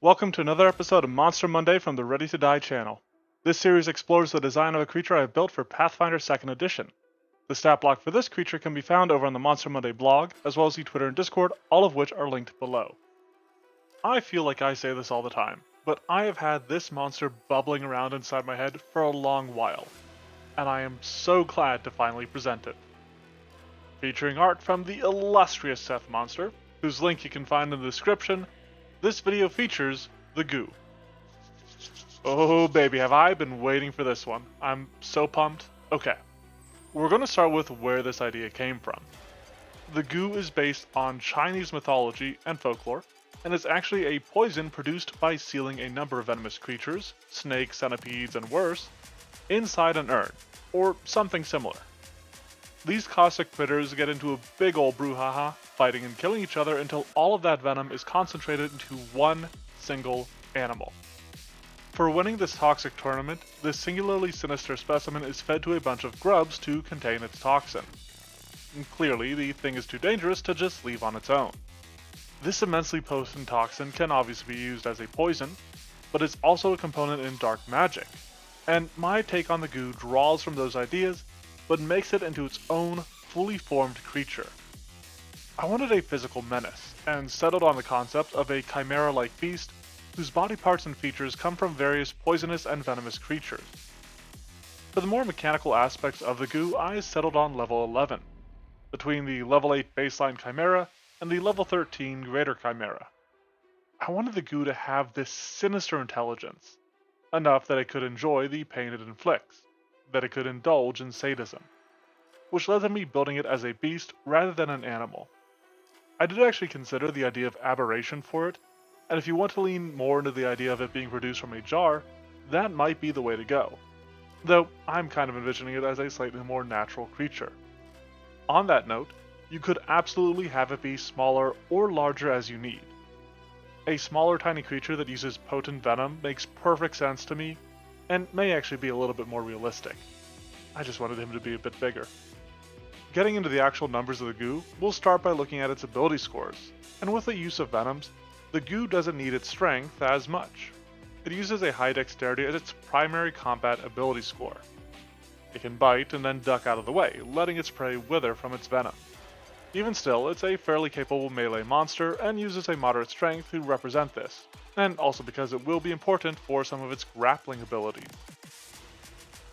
Welcome to another episode of Monster Monday from the Ready to Die channel. This series explores the design of a creature I have built for Pathfinder 2nd Edition. The stat block for this creature can be found over on the Monster Monday blog, as well as the Twitter and Discord, all of which are linked below. I feel like I say this all the time, but I have had this monster bubbling around inside my head for a long while, and I am so glad to finally present it. Featuring art from the illustrious SethMonster, whose link you can find in the description, this video features the goo. Oh baby, have I been waiting for this one. I'm so pumped. Okay, we're going to start with where this idea came from. The goo is based on Chinese mythology and folklore, and is actually a poison produced by sealing a number of venomous creatures, snakes, centipedes, and worse, inside an urn, or something similar. These caustic critters get into a big ol' brouhaha, fighting and killing each other until all of that venom is concentrated into one single animal. For winning this toxic tournament, this singularly sinister specimen is fed to a bunch of grubs to contain its toxin. And clearly, the thing is too dangerous to just leave on its own. This immensely potent toxin can obviously be used as a poison, but it's also a component in dark magic, and my take on the goo draws from those ideas but makes it into its own fully formed creature. I wanted a physical menace, and settled on the concept of a chimera-like beast whose body parts and features come from various poisonous and venomous creatures. For the more mechanical aspects of the goo, I settled on level 11, between the level 8 baseline chimera and the level 13 greater chimera. I wanted the goo to have this sinister intelligence, enough that it could enjoy the pain it inflicts, that it could indulge in sadism, which led to me building it as a beast rather than an animal. I did actually consider the idea of aberration for it, and if you want to lean more into the idea of it being produced from a jar, that might be the way to go, though I'm kind of envisioning it as a slightly more natural creature. On that note, you could absolutely have it be smaller or larger as you need. A smaller tiny creature that uses potent venom makes perfect sense to me, and may actually be a little bit more realistic. I just wanted him to be a bit bigger. Getting into the actual numbers of the goo, we'll start by looking at its ability scores, and with the use of venoms, the goo doesn't need its strength as much. It uses a high dexterity as its primary combat ability score. It can bite and then duck out of the way, letting its prey wither from its venom. Even still, it's a fairly capable melee monster and uses a moderate strength to represent this, and also because it will be important for some of its grappling abilities.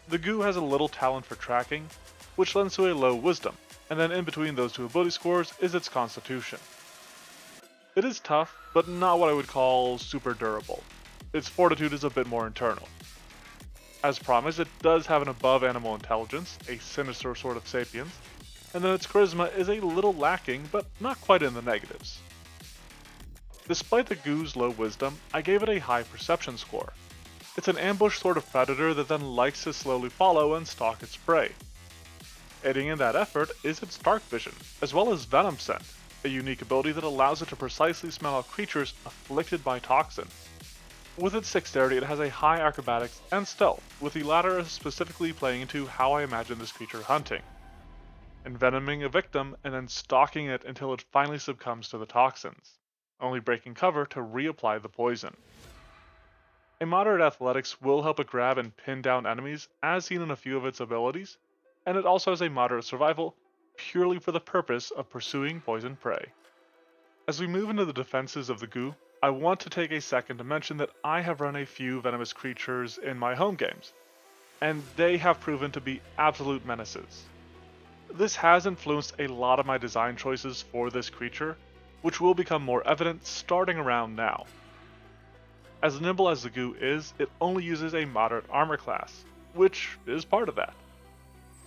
The goo has a little talent for tracking, which lends to a low wisdom, and then in between those two ability scores is its constitution. It is tough, but not what I would call super durable. Its fortitude is a bit more internal. As promised, it does have an above animal intelligence, a sinister sort of sapience, and then its charisma is a little lacking, but not quite in the negatives. Despite the goo's low wisdom, I gave it a high perception score. It's an ambush sort of predator that then likes to slowly follow and stalk its prey. Aiding in that effort is its dark vision, as well as venom scent, a unique ability that allows it to precisely smell out creatures afflicted by toxins. With its dexterity, it has a high acrobatics and stealth, with the latter specifically playing into how I imagine this creature hunting. Envenoming a victim and then stalking it until it finally succumbs to the toxins, only breaking cover to reapply the poison. A moderate athletics will help it grab and pin down enemies, as seen in a few of its abilities, and it also has a moderate survival, purely for the purpose of pursuing poison prey. As we move into the defenses of the goo, I want to take a second to mention that I have run a few venomous creatures in my home games, and they have proven to be absolute menaces. This has influenced a lot of my design choices for this creature, which will become more evident starting around now. As nimble as the goo is, it only uses a moderate armor class, which is part of that.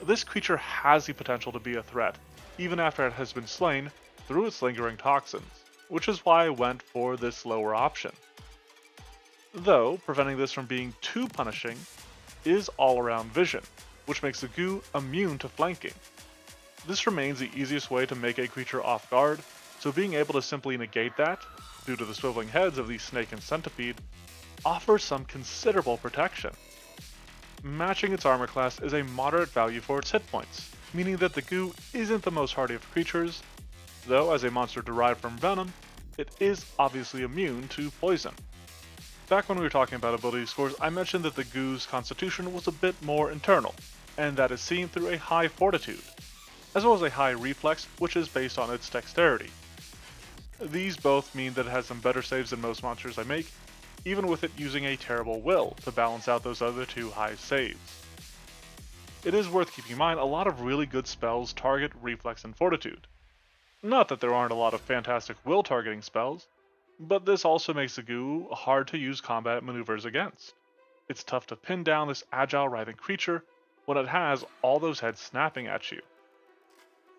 This creature has the potential to be a threat, even after it has been slain through its lingering toxins, which is why I went for this lower option. Though, preventing this from being too punishing is all-around vision, which makes the goo immune to flanking. This remains the easiest way to make a creature off guard, so being able to simply negate that, due to the swiveling heads of the snake and centipede, offers some considerable protection. Matching its armor class is a moderate value for its hit points, meaning that the goo isn't the most hardy of creatures, though as a monster derived from venom, it is obviously immune to poison. Back when we were talking about ability scores, I mentioned that the goo's constitution was a bit more internal, and that is seen through a high fortitude, as well as a high reflex, which is based on its dexterity. These both mean that it has some better saves than most monsters I make, even with it using a terrible will to balance out those other two high saves. It is worth keeping in mind a lot of really good spells target reflex and fortitude. Not that there aren't a lot of fantastic will targeting spells, but this also makes the goo hard to use combat maneuvers against. It's tough to pin down this agile writhing creature when it has all those heads snapping at you.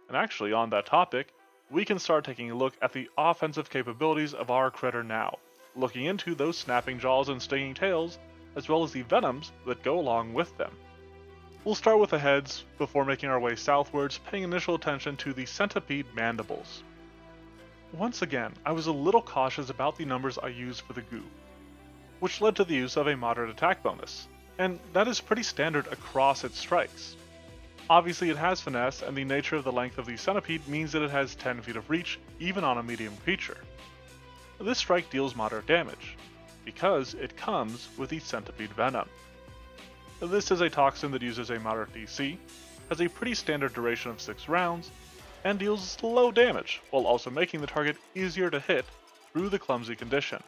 And actually, on that topic, we can start taking a look at the offensive capabilities of our critter now, looking into those snapping jaws and stinging tails, as well as the venoms that go along with them. We'll start with the heads before making our way southwards, paying initial attention to the centipede mandibles. Once again, I was a little cautious about the numbers I used for the goo, which led to the use of a moderate attack bonus, and that is pretty standard across its strikes. Obviously it has finesse, and the nature of the length of the centipede means that it has 10 feet of reach, even on a medium creature. This strike deals moderate damage, because it comes with the centipede venom. This is a toxin that uses a moderate DC, has a pretty standard duration of 6 rounds, and deals low damage, while also making the target easier to hit through the clumsy condition.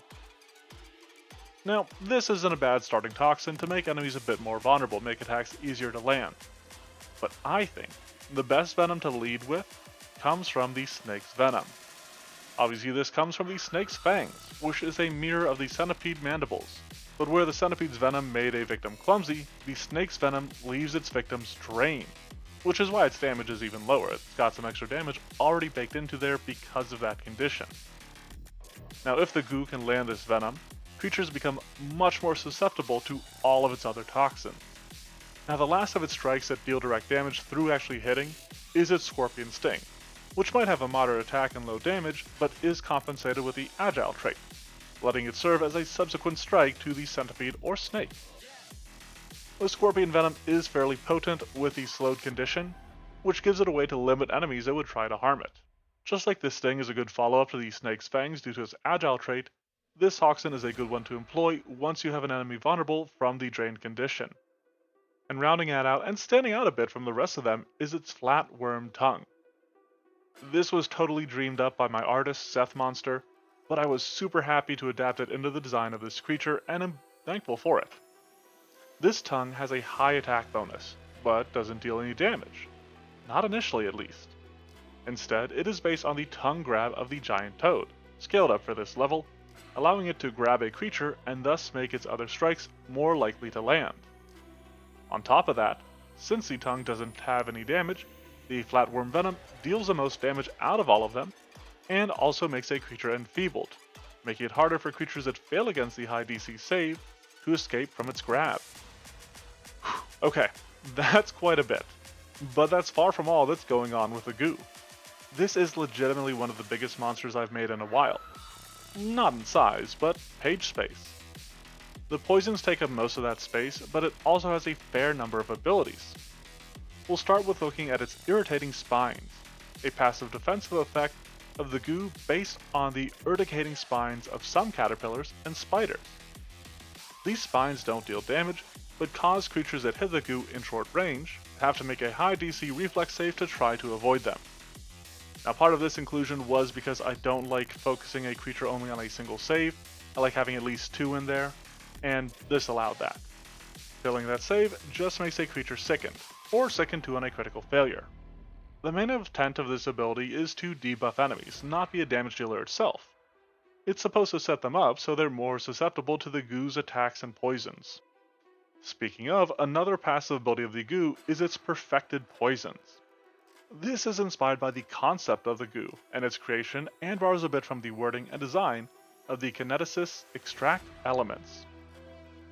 Now, this isn't a bad starting toxin to make enemies a bit more vulnerable, make attacks easier to land. But I think the best venom to lead with comes from the snake's venom. Obviously this comes from the snake's fangs, which is a mirror of the centipede mandibles. But where the centipede's venom made a victim clumsy, the snake's venom leaves its victims drained, which is why its damage is even lower. It's got some extra damage already baked into there because of that condition. Now if the goo can land this venom, creatures become much more susceptible to all of its other toxins. Now the last of its strikes that deal direct damage through actually hitting is its Scorpion Sting, which might have a moderate attack and low damage, but is compensated with the Agile trait, letting it serve as a subsequent strike to the centipede or snake. The Scorpion Venom is fairly potent with the slowed condition, which gives it a way to limit enemies that would try to harm it. Just like this Sting is a good follow-up to the Snake's Fangs due to its Agile trait, this toxin is a good one to employ once you have an enemy vulnerable from the drained condition. And rounding that out and standing out a bit from the rest of them is its Flatworm Tongue. This was totally dreamed up by my artist SethMonster, but I was super happy to adapt it into the design of this creature and am thankful for it. This tongue has a high attack bonus, but doesn't deal any damage. Not initially at least. Instead, it is based on the tongue grab of the giant toad, scaled up for this level, allowing it to grab a creature and thus make its other strikes more likely to land. On top of that, since the tongue doesn't have any damage, the Flatworm Venom deals the most damage out of all of them, and also makes a creature enfeebled, making it harder for creatures that fail against the high DC save to escape from its grab. Okay, that's quite a bit, but that's far from all that's going on with the goo. This is legitimately one of the biggest monsters I've made in a while. Not in size, but page space. The poisons take up most of that space, but it also has a fair number of abilities. We'll start with looking at its Irritating Spines, a passive defensive effect of the goo based on the urticating spines of some caterpillars and spiders. These spines don't deal damage, but cause creatures that hit the goo in short range to have to make a high DC reflex save to try to avoid them. Now part of this inclusion was because I don't like focusing a creature only on a single save, I like having at least 2 in there, and this allowed that. Failing that save just makes a creature sickened, or sickened 2 on a critical failure. The main intent of this ability is to debuff enemies, not be a damage dealer itself. It's supposed to set them up so they're more susceptible to the goo's attacks and poisons. Speaking of, another passive ability of the goo is its Perfected Poisons. This is inspired by the concept of the goo and its creation, and borrows a bit from the wording and design of the kineticists extract elements.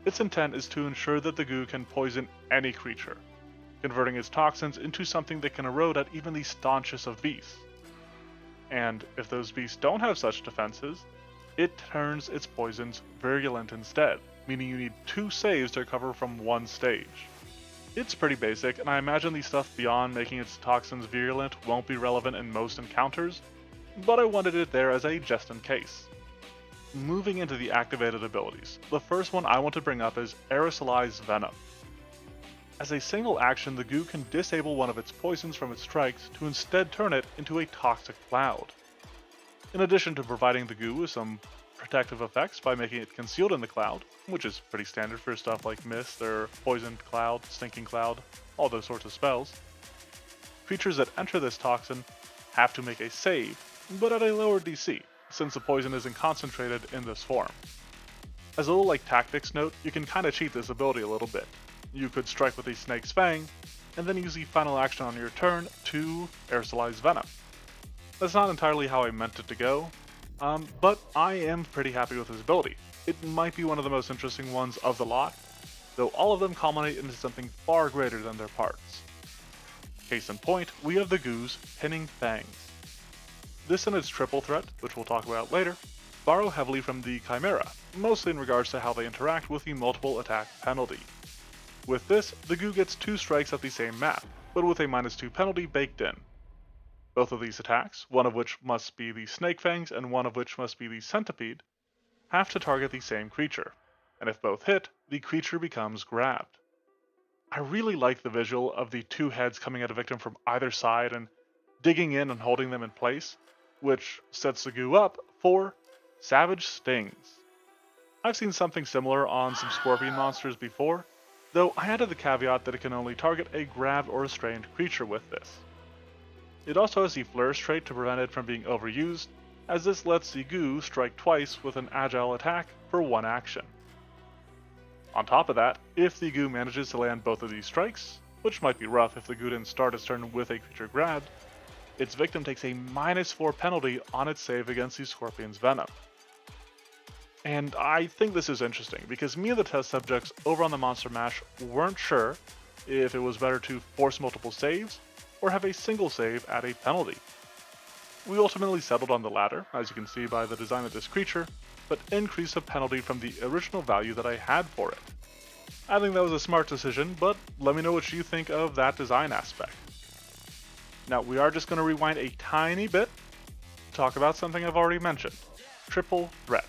Its intent is to ensure that the goo can poison any creature, converting its toxins into something that can erode at even the staunchest of beasts. And if those beasts don't have such defenses, it turns its poisons virulent instead, meaning you need 2 saves to recover from 1 stage. It's pretty basic, and I imagine the stuff beyond making its toxins virulent won't be relevant in most encounters, but I wanted it there as a just in case. moving into the activated abilities, the first one I want to bring up is Aerosolized Venom. As a single action, the goo can disable one of its poisons from its strikes to instead turn it into a toxic cloud. In addition to providing the goo with some protective effects by making it concealed in the cloud, which is pretty standard for stuff like mist or poisoned cloud, stinking cloud, all those sorts of spells, creatures that enter this toxin have to make a save, but at a lower DC, since the poison isn't concentrated in this form. As a little like tactics note, you can kinda cheat this ability a little bit. You could strike with a Snake's Fang, and then use the final action on your turn to Aerosolize Venom. That's not entirely how I meant it to go, but I am pretty happy with this ability. It might be one of the most interesting ones of the lot, though all of them culminate into something far greater than their parts. Case in point, we have the goos Pinning Fangs. This and its triple threat, which we'll talk about later, borrow heavily from the Chimera, mostly in regards to how they interact with the multiple attack penalty. With this, the goo gets 2 strikes at the same map, but with a -2 penalty baked in. Both of these attacks, one of which must be the Snake Fangs and one of which must be the Centipede, have to target the same creature, and if both hit, the creature becomes grabbed. I really like the visual of the 2 heads coming at a victim from either side and digging in and holding them in place, which sets the goo up for Savage Stings. I've seen something similar on some scorpion monsters before, though I added the caveat that it can only target a grabbed or restrained creature with this. It also has the Flourish trait to prevent it from being overused, as this lets the goo strike twice with an agile attack for 1 action. On top of that, if the goo manages to land both of these strikes, which might be rough if the goo didn't start its turn with a creature grabbed, its victim takes a -4 penalty on its save against the scorpion's venom. And I think this is interesting, because me and the test subjects over on the Monster Mash weren't sure if it was better to force multiple saves, or have a single save at a penalty. We ultimately settled on the latter, as you can see by the design of this creature, but increased the penalty from the original value that I had for it. I think that was a smart decision, but let me know what you think of that design aspect. Now, we are just going to rewind a tiny bit to talk about something I've already mentioned, Triple Threat.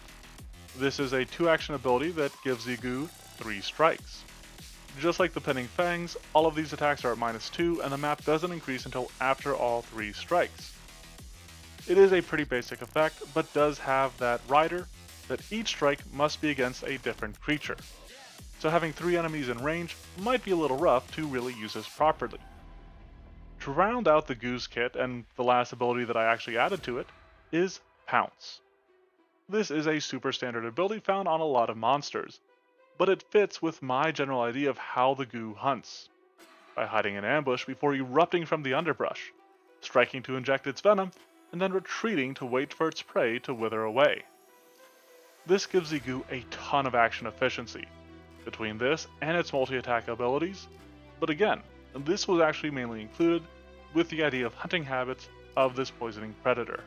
This is a 2-action ability that gives the goo 3 strikes. Just like the Pinning Fangs, all of these attacks are at -2, and the map doesn't increase until after all 3 strikes. It is a pretty basic effect, but does have that rider that each strike must be against a different creature. So having 3 enemies in range might be a little rough to really use this properly. To round out the Goose kit, and the last ability that I actually added to it, is Pounce. This is a super standard ability found on a lot of monsters, but it fits with my general idea of how the goo hunts, by hiding in ambush before erupting from the underbrush, striking to inject its venom, and then retreating to wait for its prey to wither away. This gives the goo a ton of action efficiency, between this and its multi-attack abilities, but again, this was actually mainly included with the idea of hunting habits of this poisoning predator.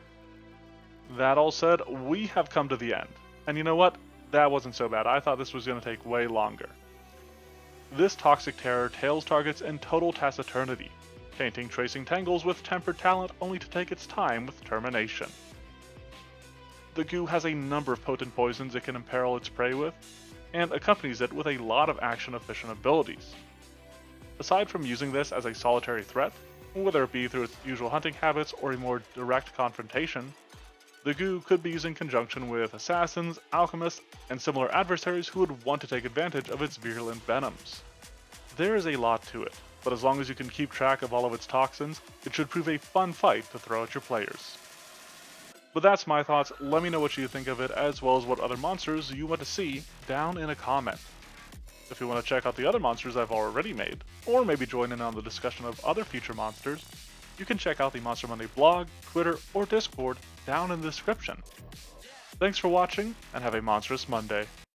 That all said, we have come to the end, and you know what? That wasn't so bad. I thought this was going to take way longer. This toxic terror tails targets in total taciturnity, tainting tracing tangles with tempered talent only to take its time with termination. The goo has a number of potent poisons it can imperil its prey with, and accompanies it with a lot of action-efficient abilities. Aside from using this as a solitary threat, whether it be through its usual hunting habits or a more direct confrontation, the goo could be used in conjunction with assassins, alchemists, and similar adversaries who would want to take advantage of its virulent venoms. There is a lot to it, but as long as you can keep track of all of its toxins, it should prove a fun fight to throw at your players. But that's my thoughts. Let me know what you think of it, as well as what other monsters you want to see down in a comment. If you want to check out the other monsters I've already made, or maybe join in on the discussion of other future monsters, you can check out the Monster Monday blog, Twitter, or Discord down in the description. Thanks for watching, and have a monstrous Monday.